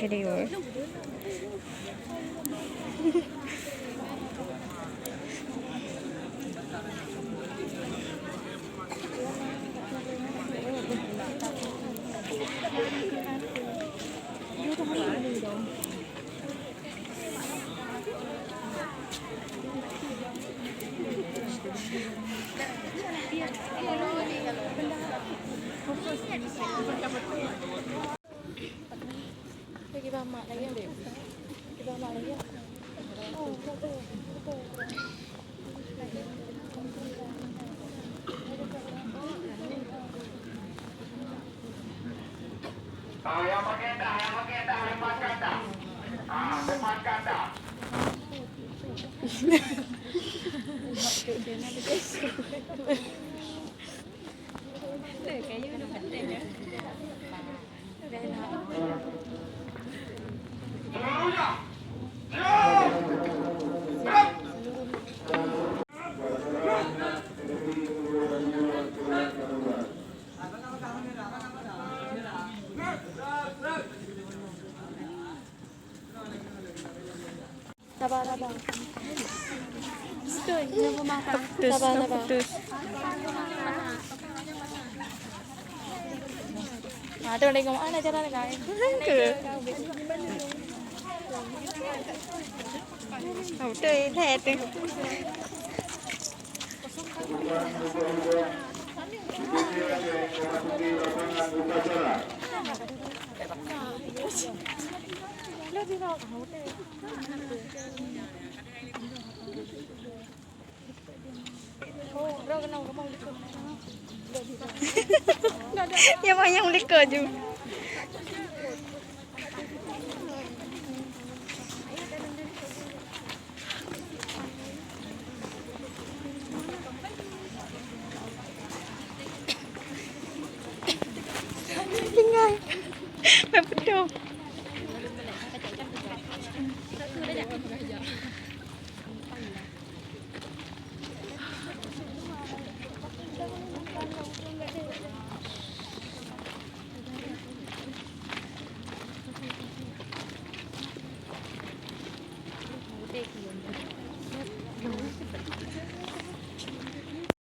video. Kita mak lagi deh. Kita mak lagi. Oh, betul. Yang pakai dah, depan kata. Depan kata. Kayaknya udah penting ya. Seluruhnya. Sabar. Stoi, jangan makan. Sabar. Ada lagi ngomong ana cara guys. Ke. Tahu teh tu. Lebih tahu tahu teh. Oh, bro kenapa kamu likut? Yang banyak likut je. Tinggal. Betul.